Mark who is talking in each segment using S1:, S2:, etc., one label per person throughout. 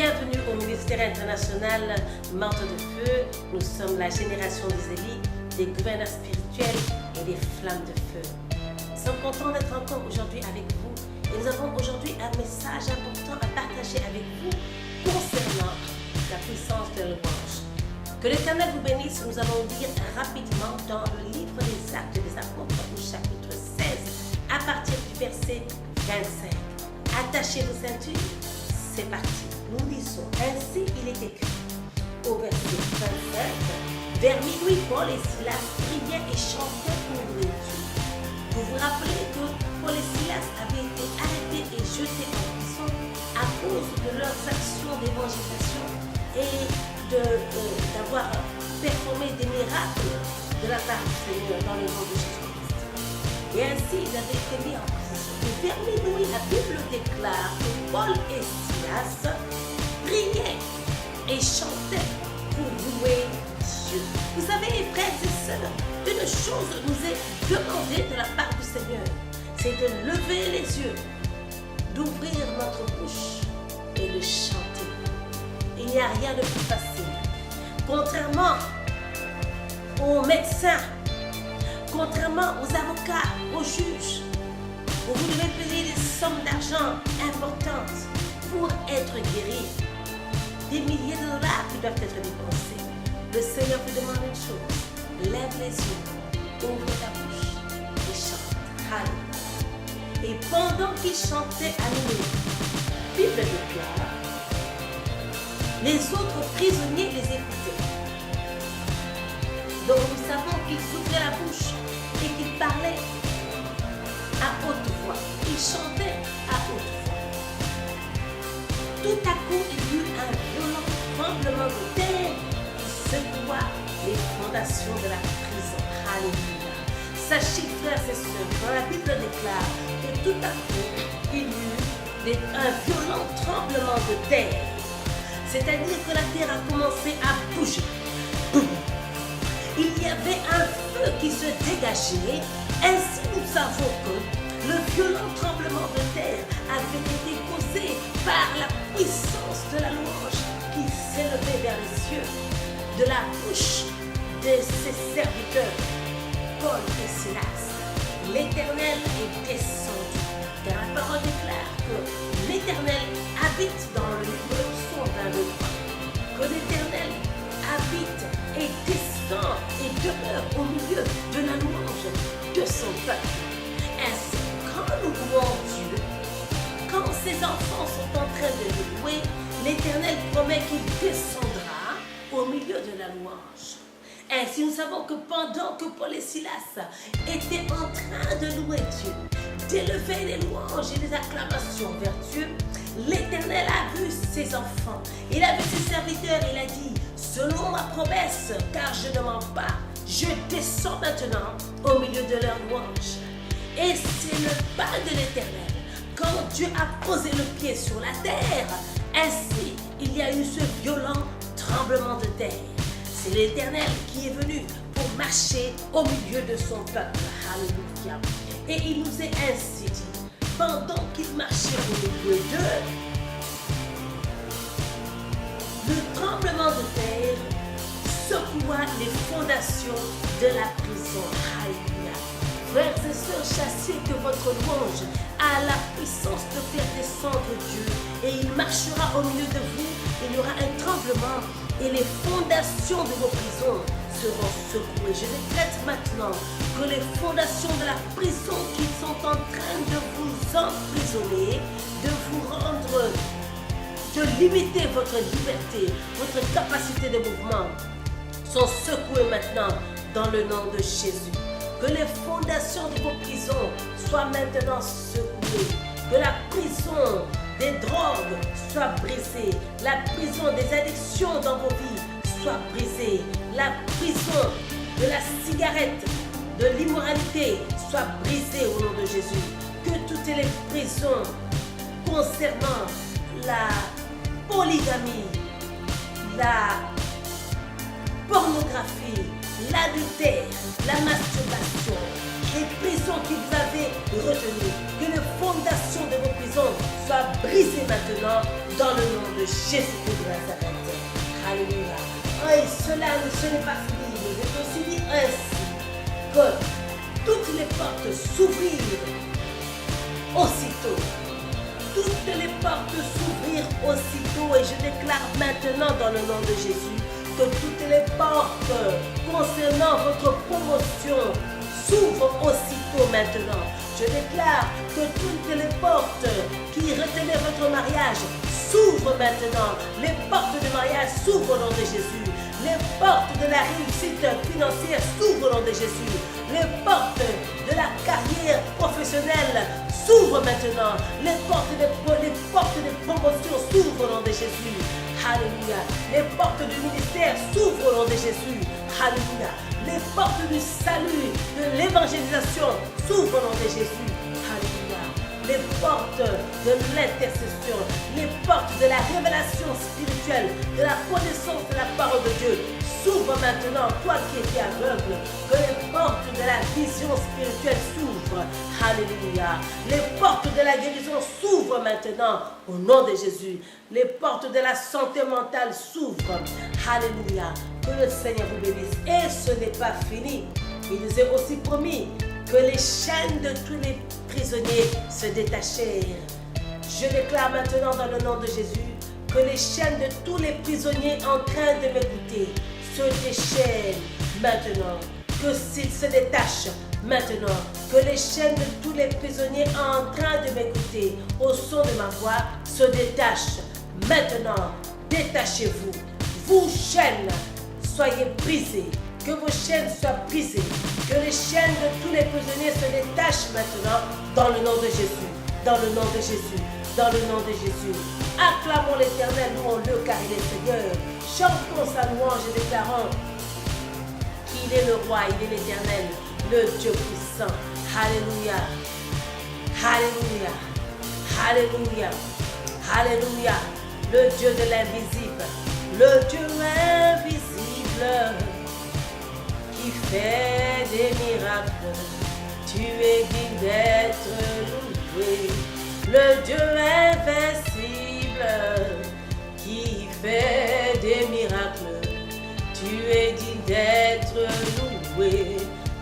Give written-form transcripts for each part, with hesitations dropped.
S1: Bienvenue au ministère international Manteau de Feu. Nous sommes la génération des élites, des gouverneurs spirituels et des flammes de feu. Nous sommes contents d'être encore aujourd'hui avec vous et nous avons aujourd'hui un message important à partager avec vous concernant la puissance de la louange. Que l'Éternel vous bénisse. Nous allons lire rapidement dans le livre des Actes des Apôtres au chapitre 16 à partir du verset 25. Attachez vos ceintures, c'est parti. Nous lisons, ainsi il est écrit au verset 25, vers minuit, Paul et Silas priaient et chantaient pour louer Dieu. Vous vous rappelez que Paul et Silas avaient été arrêtés et jetés en prison à cause de leurs actions d'évangélisation et d'avoir performé des miracles de la part du Seigneur dans le nom de Jésus-Christ. Et ainsi, ils avaient été mis en prison. Et vers minuit, la Bible déclare que Paul et Silas priaient et chantaient pour louer Dieu. Vous savez, frères et sœurs, une chose nous est demandée de la part du Seigneur, c'est de lever les yeux, d'ouvrir notre bouche et de chanter. Il n'y a rien de plus facile. Contrairement aux médecins, contrairement aux avocats, aux juges, où vous devez payer des sommes d'argent importantes pour être guéri, des milliers de dollars qui doivent être dépensés. Le Seigneur vous demande une chose: lève les yeux, ouvre ta bouche et chante. Alléluia. Et pendant qu'il chantait à minuit, Bible déclare, les autres prisonniers les écoutaient. Donc nous savons qu'ils ouvraient la bouche et qu'ils parlaient à haute voix. Ils chantaient à haute voix. Tout à coup, il y eut un violent tremblement de terre qui secoua les fondations de la prison. Alléluia. Sachez, frères et sœurs, quand la Bible déclare que tout à coup, il y eut un violent tremblement de terre, c'est-à-dire que la terre a commencé à bouger. Boum. Il y avait un feu qui se dégageait. Ainsi, nous savons que le violent tremblement de terre avait été causé par la puissance de la louange qui s'élevait vers les cieux de la bouche de ses serviteurs, Paul et Silas. L'Éternel est descendu, car la parole déclare que l'Éternel habite dans le livre de Psaume 22, que l'Éternel habite et descend et demeure au milieu de la louange de son peuple. Ainsi, quand nous louons Dieu, quand ses enfants sont en train de le louer, l'Éternel promet qu'il descendra au milieu de la louange. Ainsi, nous savons que pendant que Paul et Silas étaient en train de louer Dieu, d'élever les louanges et les acclamations vers Dieu, l'Éternel a vu ses enfants, il a vu ses serviteurs, il a dit, selon ma promesse, car je ne mens pas, je descends maintenant au milieu de leur louange. Et c'est le pas de l'Éternel. Quand Dieu a posé le pied sur la terre, ainsi il y a eu ce violent tremblement de terre. C'est l'Éternel qui est venu pour marcher au milieu de son peuple. Alléluia. Et il nous est ainsi dit, pendant qu'il marchait au milieu d'eux, le tremblement de terre secoua les fondations de la prison. Alléluia. Frères et sœurs, sachez que votre louange a la puissance de faire descendre Dieu et il marchera au milieu de vous. Il y aura un tremblement et les fondations de vos prisons seront secouées. Je décrète maintenant que les fondations de la prison qui sont en train de vous emprisonner, de vous rendre, de limiter votre liberté, votre capacité de mouvement, sont secouées maintenant dans le nom de Jésus. Que les fondations de vos prisons soient maintenant secouées. Que la prison des drogues soit brisée. La prison des addictions dans vos vies soit brisée. La prison de la cigarette, de l'immoralité soit brisée au nom de Jésus. Que toutes les prisons concernant la polygamie, la pornographie, l'adultère, la masturbation, les prisons qui vous avaient retenues, que les fondations de vos prisons soient brisées maintenant dans le nom de Jésus-Christ de Nazareth. Alléluia. Et cela ce n'est pas fini. Il est aussi dit ainsi que toutes les portes s'ouvrirent aussitôt. Toutes les portes s'ouvrirent aussitôt et je déclare maintenant dans le nom de Jésus que toutes les portes concernant votre promotion s'ouvrent aussitôt maintenant. Je déclare que toutes les portes qui retenaient votre mariage s'ouvrent maintenant. Les portes de mariage s'ouvrent au nom de Jésus. Les portes de la réussite financière s'ouvrent au nom de Jésus. Les portes de la carrière professionnelle s'ouvrent maintenant. Les portes de promotion s'ouvrent au nom de Jésus. Alléluia. Les portes du ministère s'ouvrent au nom de Jésus. Alléluia. Les portes du salut, de l'évangélisation s'ouvrent au nom de Jésus. Alléluia. Les portes de l'intercession, les portes de la révélation spirituelle, de la connaissance de la parole de Dieu s'ouvrent maintenant. Toi qui étais aveugle, que les portes de la vision spirituelle s'ouvrent. Alléluia. Les portes de la guérison s'ouvrent maintenant au nom de Jésus. Les portes de la santé mentale s'ouvrent. Alléluia. Que le Seigneur vous bénisse. Et ce n'est pas fini. Il nous est aussi promis que les chaînes de tous les prisonniers se détachèrent. Je déclare maintenant dans le nom de Jésus que les chaînes de tous les prisonniers en train de m'écouter se déchaînent maintenant. Que s'ils se détachent maintenant. Que les chaînes de tous les prisonniers en train de m'écouter au son de ma voix se détachent maintenant. Détachez-vous. Vous chaînes, soyez brisées. Que vos chaînes soient brisées. Que les chaînes de tous les prisonniers se détachent maintenant dans le nom de Jésus. Dans le nom de Jésus. Dans le nom de Jésus. Acclamons l'Éternel, louons-le car il est Seigneur. Chantons sa louange et déclarons qu'il est le roi, il est l'Éternel, le Dieu puissant. Alléluia. Alléluia. Alléluia. Alléluia. Le Dieu de l'invisible. Le Dieu invisible. Qui fait des miracles, tu es digne d'être loué. Le Dieu invincible, qui fait des miracles, tu es digne d'être loué.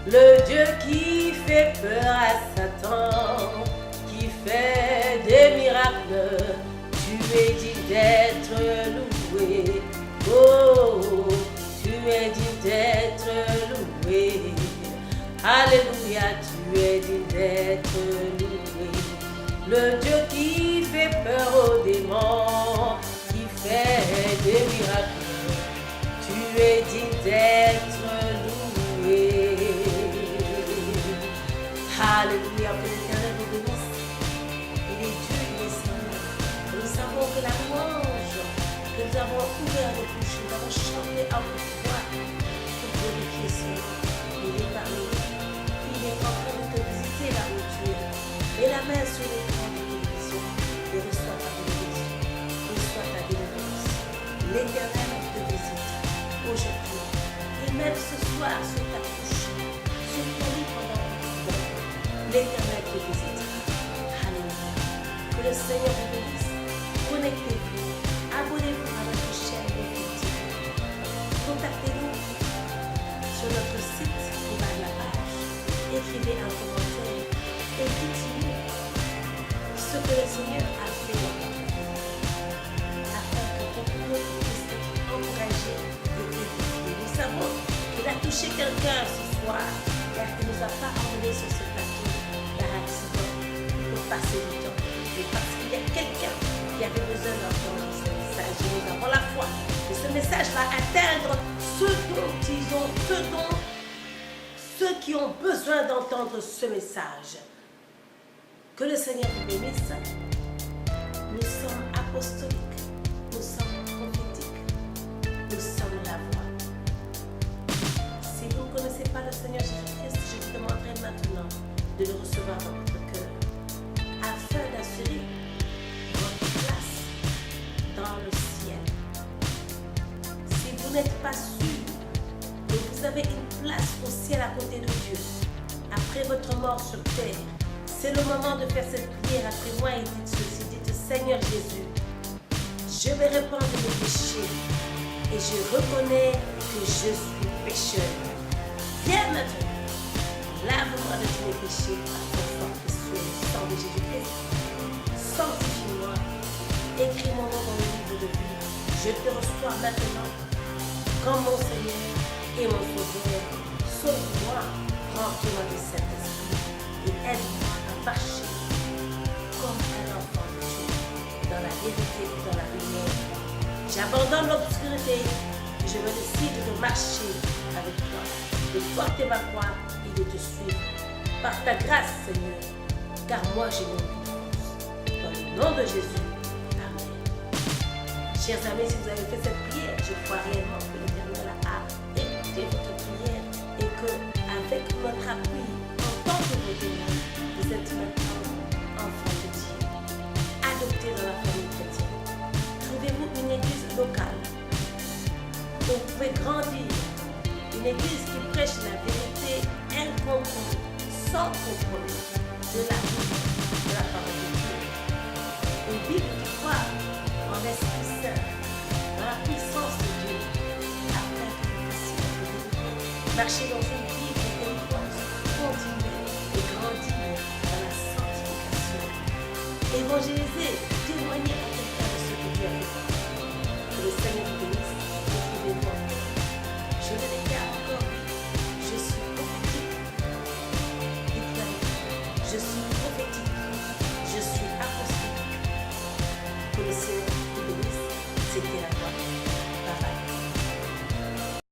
S1: Le Dieu qui fait peur à Satan, qui fait des miracles, tu es digne d'être loué. Oh, tu es digne d'être loué. Alléluia, tu es digne d'être loué. Le Dieu qui fait peur aux démons, qui fait des miracles, tu es digne d'être loué. Alléluia, que l'Éternel nous bénisse. Il est Dieu, il est Seigneur. Nous savons que la louange que nous avons ouvert nos bouches, nous avons chanté à haute voix pour glorifier son nom. Il est parmi nous. Il est en train de te visiter là où tu es. Et la main sur l'écran de télévision et reçois ta bénédiction. Reçois ta délivrance. L'Éternel te visite aujourd'hui. Et même ce soir sur ta couche, sur ton lit pendant l'Éternel te visite. Alléluia. Que le Seigneur vous bénisse. Connectez-vous. Abonnez-vous à notre chaîne de YouTube. Contactez-nous sur notre site ou dans la page. Écrivez un commentaire et dites-nous ce que le Seigneur a fait dans votre vie afin que votre vie puisse être encouragée et édifiée. Nous savons qu'il a touché quelqu'un ce soir car il ne nous a pas emmenés sur ce plateau par accident pour passer du temps, mais parce qu'il y a quelqu'un qui avait besoin d'entendre ce message. Et nous avons la foi que ce message va atteindre ceux qui ont besoin d'entendre ce message. Que le Seigneur vous bénisse. Nous sommes apostoliques, nous sommes prophétiques, nous sommes la voix. Si vous ne connaissez pas le Seigneur Jésus-Christ, je vous demanderai maintenant de le recevoir dans votre cœur afin d'assurer votre place dans le ciel. Si vous n'êtes pas sûr que vous avez une place au ciel à côté de Dieu, à après votre mort sur terre. C'est le moment de faire cette prière après moi et dites ceci. Dites, Seigneur Jésus, je vais répandre mes péchés et je reconnais que je suis pécheur. Viens maintenant, lave-moi de tous mes péchés par ton sang précieux, le sang de Jésus-Christ. Sanctifie-moi, écris mon nom dans le livre de vie. Je te reçois maintenant comme mon Seigneur et mon Sauveur. Sauve-moi, remplis-moi de Saint-Esprit et aide-moi à marcher comme un enfant de Dieu, dans la vérité et dans la lumière. J'abandonne l'obscurité et je me décide de marcher avec toi, de porter ma croix et de te suivre. Par ta grâce, Seigneur, car moi j'ai mon vie. Dans le nom de Jésus. Amen. Chers amis, si vous avez fait cette prière, je crois réellement que l'Éternel a écouté votre prière et qu'avec votre appui, en tant que vos témoins, vous êtes maintenant enfants de Dieu, adoptés dans la famille chrétienne. Trouvez-vous une église locale où vous pouvez grandir, une église qui prêche la vérité incompromise, sans compromis, de la Bible, de la parole de Dieu. Une Bible qui croit en l'Esprit Saint, dans la puissance de Dieu, afin que vous puissiez marcher dans une vie de délivrance continue et grandir dans la sanctification. Évangéliser